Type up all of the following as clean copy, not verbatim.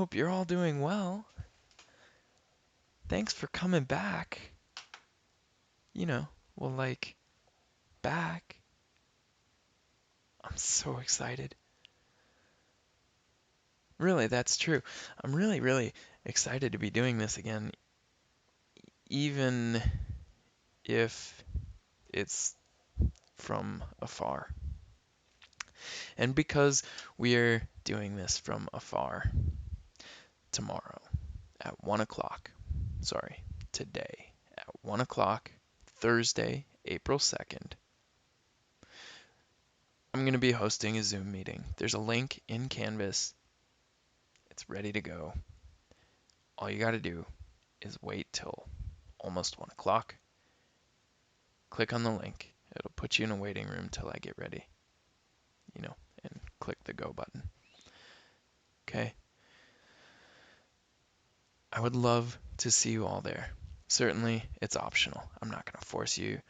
hope you're all doing well. Thanks for coming back. You know, well, like, back. I'm so excited. Really, that's true. I'm really, really excited to be doing this again, even if it's from afar. And because we're doing this from afar tomorrow at 1 o'clock, sorry, today at 1 o'clock, Thursday, April 2nd, I'm going to be hosting a Zoom meeting. There's a link in Canvas. It's ready to go. All you got to do is wait till almost 1 o'clock. Click on the link. It'll put you in a waiting room till I get ready, and click the go button. Okay? I would love to see you all there. Certainly, it's optional. I'm not going to force you.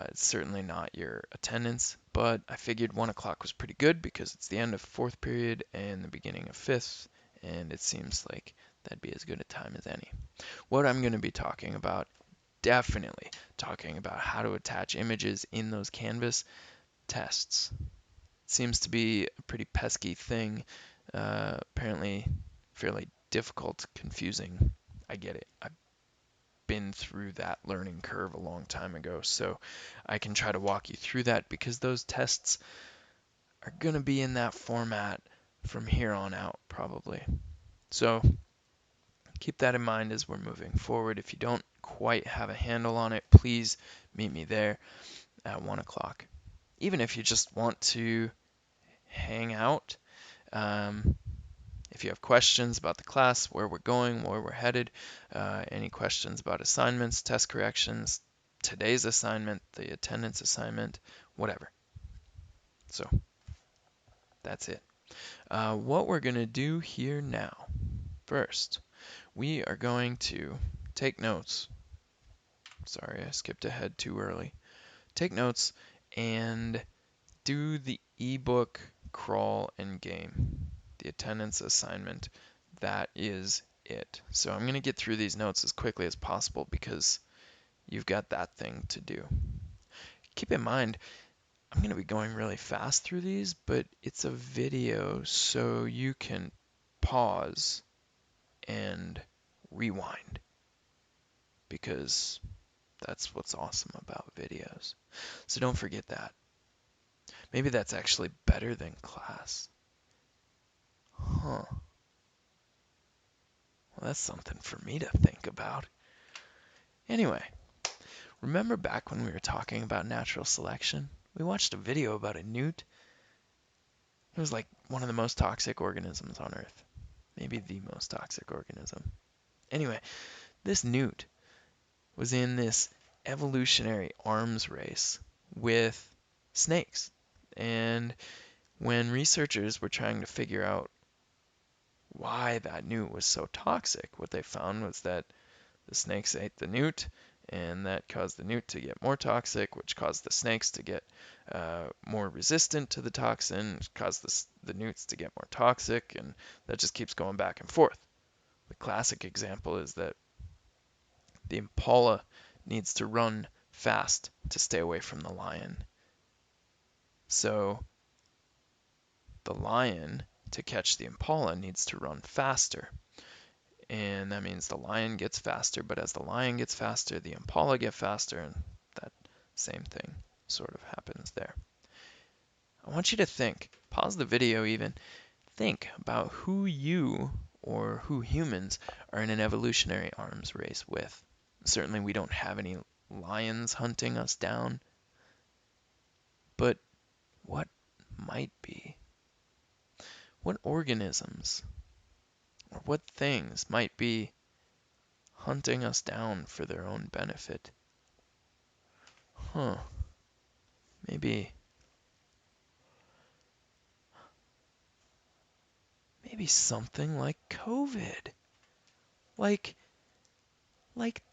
It's certainly not your attendance, but I figured 1 o'clock was pretty good because it's the end of fourth period and the beginning of fifth, and it seems like that'd be as good a time as any. What I'm going to be talking about, definitely talking about how to attach images in those Canvas tests. It seems to be a pretty pesky thing, apparently fairly difficult, confusing. I get it. I've been through that learning curve a long time ago, so I can try to walk you through that because those tests are going to be in that format from here on out, probably. So keep that in mind as we're moving forward. If you don't quite have a handle on it, please meet me there at 1 o'clock. Even if you just want to hang out, if you have questions about the class, where we're going, where we're headed, any questions about assignments, test corrections, today's assignment, the attendance assignment, whatever. So that's it. What we're going to do here now, first, we are going to take notes. Sorry, I skipped ahead too early. Take notes and do the ebook crawl and game, the attendance assignment. That is it. So I'm going to get through these notes as quickly as possible because you've got that thing to do. Keep in mind, I'm going to be going really fast through these, but it's a video, so you can pause and rewind because that's what's awesome about videos. So don't forget that. Maybe that's actually better than class. Huh. Well, that's something for me to think about. Anyway, remember back when we were talking about natural selection? We watched a video about a newt. It was like one of the most toxic organisms on Earth. Maybe the most toxic organism. Anyway, this newt was in this evolutionary arms race with snakes. And when researchers were trying to figure out why that newt was so toxic, what they found was that the snakes ate the newt, and that caused the newt to get more toxic, which caused the snakes to get more resistant to the toxin, which caused the newts to get more toxic, and that just keeps going back and forth. The classic example is that the impala needs to run fast to stay away from the lion. So the lion, to catch the impala, needs to run faster. And that means the lion gets faster, but as the lion gets faster, the impala get faster, and that same thing sort of happens there. I want you to think, pause the video even, think about who you or who humans are in an evolutionary arms race with. Certainly we don't have any lions hunting us down, but what might be? What organisms or what things might be hunting us down for their own benefit? Huh. Maybe something like COVID. Like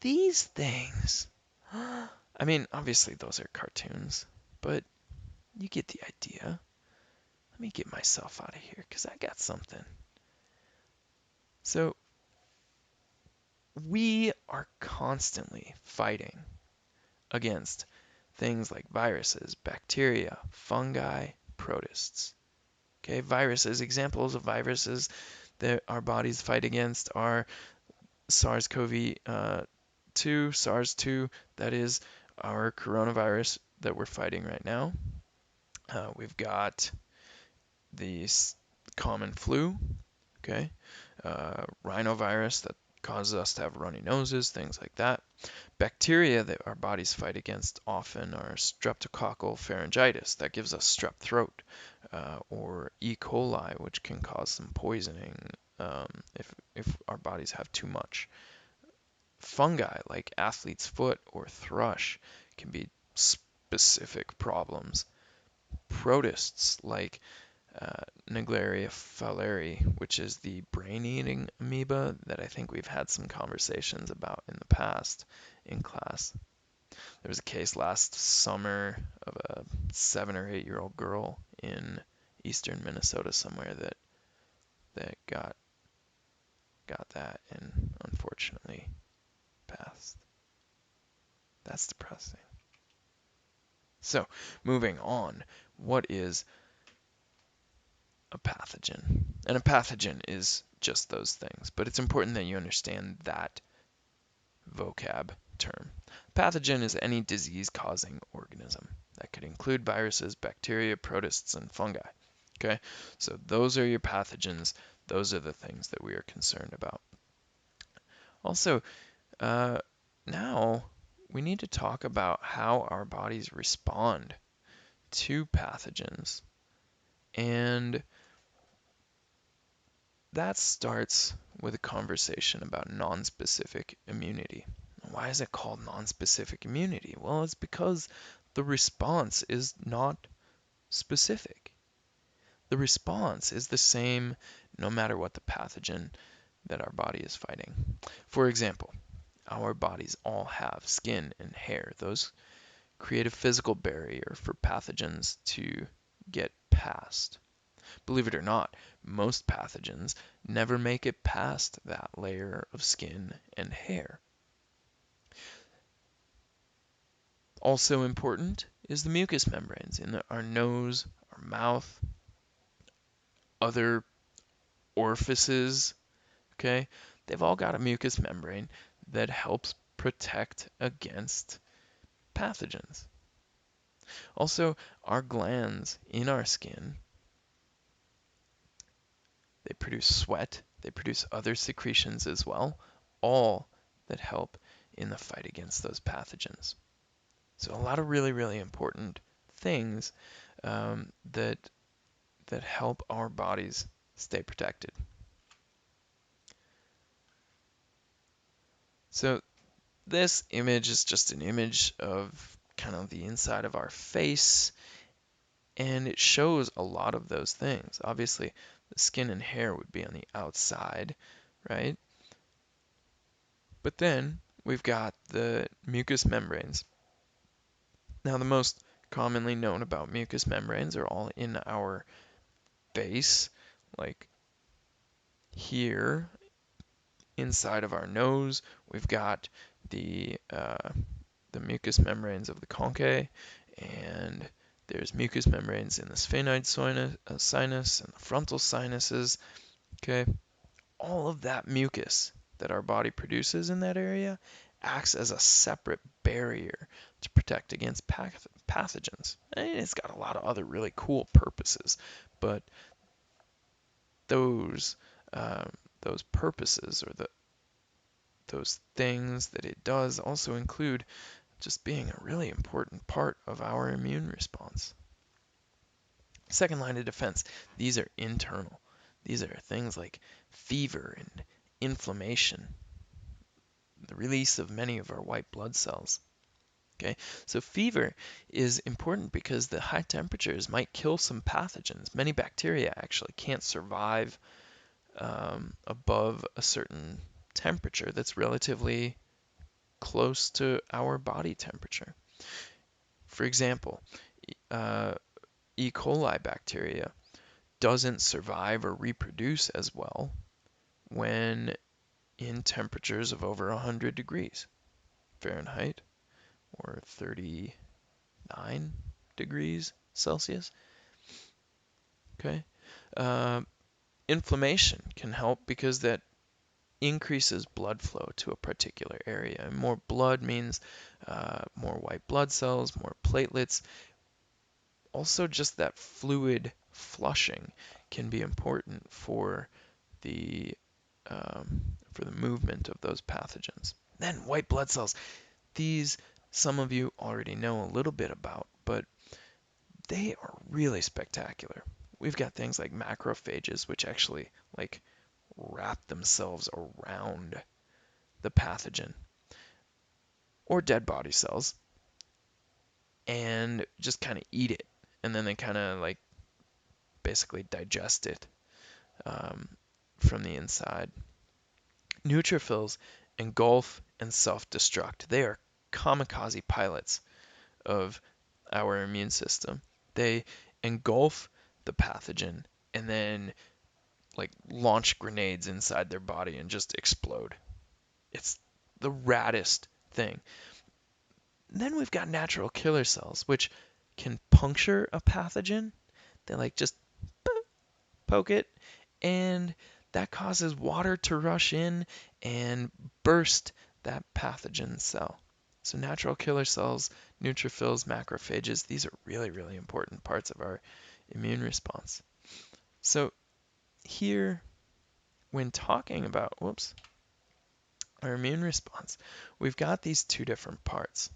these things. I mean, obviously those are cartoons, but you get the idea. Let me get myself out of here because I got something. So we are constantly fighting against things like viruses, bacteria, fungi, protists. Okay, viruses, examples of viruses that our bodies fight against are SARS-CoV-2, SARS-2, that is our coronavirus that we're fighting right now. We've got the common flu, okay, rhinovirus that causes us to have runny noses, things like that. Bacteria that our bodies fight against often are streptococcal pharyngitis, that gives us strep throat, or E. coli, which can cause some poisoning if our bodies have too much. Fungi like athlete's foot or thrush can be specific problems. Protists like Naegleria fowleri, which is the brain-eating amoeba that I think we've had some conversations about in the past in class. There was a case last summer of a 7 or 8 year old girl in eastern Minnesota somewhere that got that and unfortunately passed. That's depressing. So, moving on, what is a pathogen? And a pathogen is just those things, but it's important that you understand that vocab term. Pathogen is any disease-causing organism. That could include viruses, bacteria, protists, and fungi. Okay, so those are your pathogens. Those are the things that we are concerned about. Also, uh, now we need to talk about how our bodies respond to pathogens. And that starts with a conversation about nonspecific immunity. Why is it called nonspecific immunity? Well, it's because the response is not specific. The response is the same no matter what the pathogen that our body is fighting. For example, our bodies all have skin and hair. Those create a physical barrier for pathogens to get past. Believe it or not, most pathogens never make it past that layer of skin and hair. Also important is the mucous membranes in our nose, our mouth, other orifices, okay? They've all got a mucous membrane that helps protect against pathogens. Also, our glands in our skin, they produce sweat, they produce other secretions as well, all that help in the fight against those pathogens. So a lot of really, really important things that help our bodies stay protected. So this image is just an image of kind of the inside of our face, and it shows a lot of those things. Obviously, the skin and hair would be on the outside, right? But then we've got the mucous membranes. Now, the most commonly known about mucous membranes are all in our face, like here inside of our nose. We've got the mucous membranes of the conchae, and there's mucous membranes in the sphenoid sinus and the frontal sinuses. Okay, all of that mucus that our body produces in that area acts as a separate barrier to protect against pathogens. And it's got a lot of other really cool purposes, but those those purposes or those things that it does also include just being a really important part of our immune response. Second line of defense, these are internal. These are things like fever and inflammation, the release of many of our white blood cells. Okay, so fever is important because the high temperatures might kill some pathogens. Many bacteria actually can't survive above a certain temperature that's relatively close to our body temperature. For example, E. coli bacteria doesn't survive or reproduce as well when in temperatures of over 100 degrees Fahrenheit or 39 degrees Celsius. Okay. Uh, Inflammation can help because that increases blood flow to a particular area. And more blood means more white blood cells, more platelets. Also, just that fluid flushing can be important the for the movement of those pathogens. Then white blood cells. These some of you already know a little bit about, but they are really spectacular. We've got things like macrophages, which actually like wrap themselves around the pathogen, or dead body cells, and just kind of eat it, and then they kind of like basically digest it um, from the inside. Neutrophils engulf and self-destruct. They are kamikaze pilots of our immune system. They engulf the pathogen and then like launch grenades inside their body and just explode. It's the raddest thing. Then we've got natural killer cells, which can puncture a pathogen. They like just poke it, and that causes water to rush in and burst that pathogen cell. So natural killer cells, neutrophils, macrophages, these are really, really important parts of our immune response. So here, when talking about, our immune response, we've got these two different parts.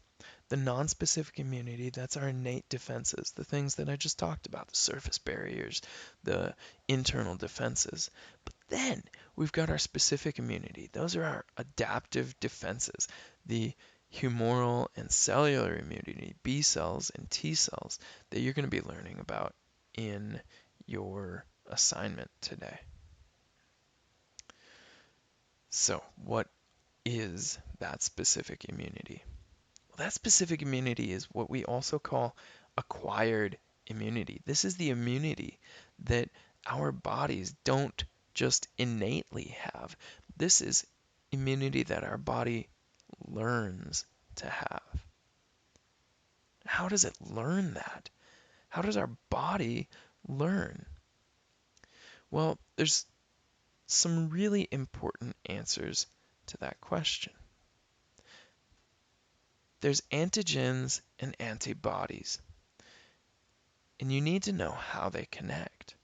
The non-specific immunity, that's our innate defenses, the things that I just talked about, the surface barriers, the internal defenses. But then we've got our specific immunity. Those are our adaptive defenses, the humoral and cellular immunity, B cells and T cells, that you're going to be learning about in your assignment today. So, what is that specific immunity? That specific immunity is what we also call acquired immunity. This is the immunity that our bodies don't just innately have. This is immunity that our body learns to have. How does it learn that? How does our body learn? Well, there's some really important answers to that question. There's antigens and antibodies, and you need to know how they connect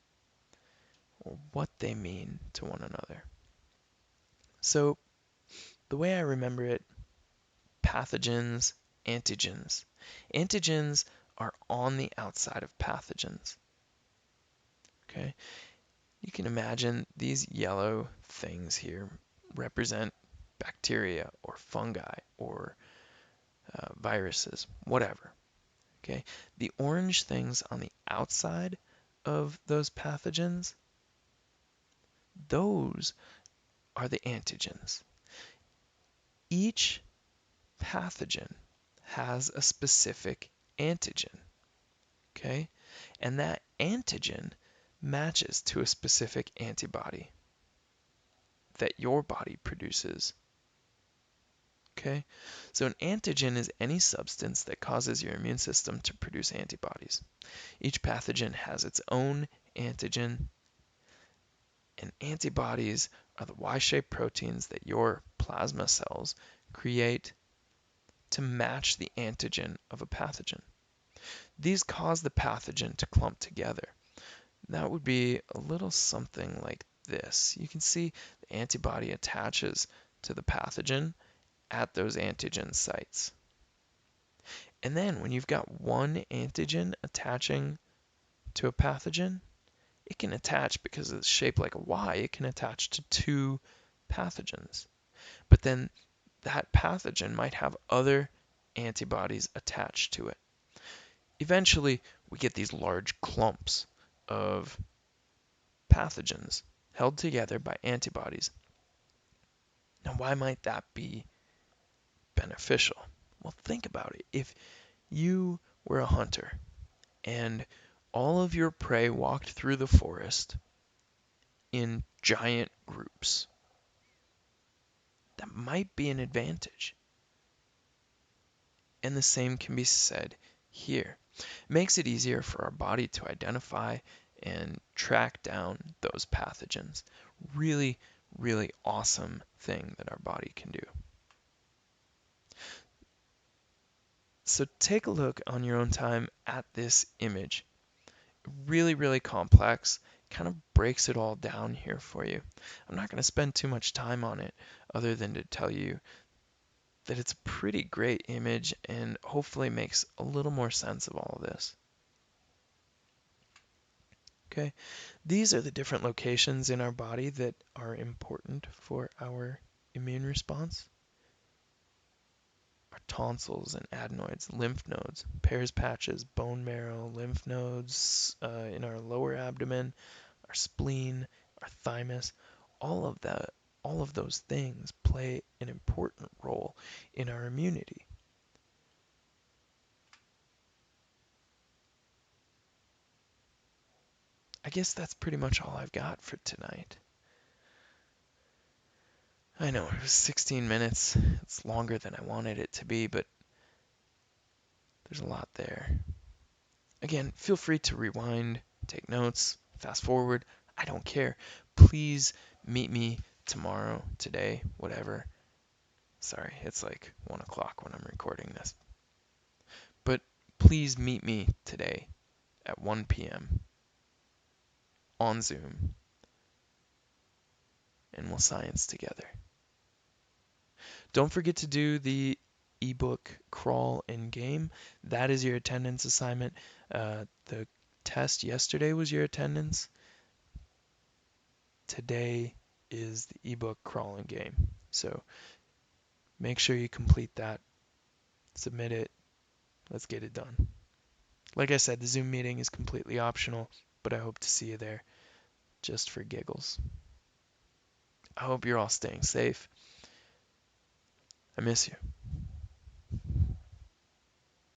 or what they mean to one another. So, the way I remember it, pathogens, antigens. Antigens are on the outside of pathogens. Okay? You can imagine these yellow things here represent bacteria or fungi or viruses, whatever. Okay? The orange things on the outside of those pathogens, those are the antigens. Each pathogen has a specific antigen, okay? And that antigen matches to a specific antibody that your body produces, okay? So an antigen is any substance that causes your immune system to produce antibodies. Each pathogen has its own antigen, and antibodies are the Y-shaped proteins that your plasma cells create to match the antigen of a pathogen. These cause the pathogen to clump together. That would be a little something like this. You can see the antibody attaches to the pathogen at those antigen sites. And then when you've got one antigen attaching to a pathogen, it can attach, because it's shaped like a Y, it can attach to two pathogens. But then that pathogen might have other antibodies attached to it. Eventually, we get these large clumps of pathogens held together by antibodies. Now, why might that be beneficial? Well, think about it. If you were a hunter and all of your prey walked through the forest in giant groups, that might be an advantage. And the same can be said here. It makes it easier for our body to identify and track down those pathogens. Really, really awesome thing that our body can do. So take a look on your own time at this image. Really, really complex. Kind of breaks it all down here for you. I'm not going to spend too much time on it other than to tell you that it's a pretty great image and hopefully makes a little more sense of all of this. Okay, these are the different locations in our body that are important for our immune response. Our tonsils and adenoids, lymph nodes, Peyer's patches, bone marrow, lymph nodes in our lower abdomen, our spleen, our thymus, all of that, all of those things play an important role in our immunity. I guess that's pretty much all I've got for tonight. I know it was 16 minutes. It's longer than I wanted it to be, but there's a lot there. Again, feel free to rewind, take notes, fast forward. I don't care. Please meet me tomorrow, today, whatever. Sorry, it's like 1 o'clock when I'm recording this. But please meet me today at 1 p.m. on Zoom, and we'll science together. Don't forget to do the ebook crawl in game. That is your attendance assignment. The test yesterday was your attendance. Today is the ebook crawl in game. So make sure you complete that, submit it, let's get it done. Like I said, the Zoom meeting is completely optional, but I hope to see you there just for giggles. I hope you're all staying safe. I miss you.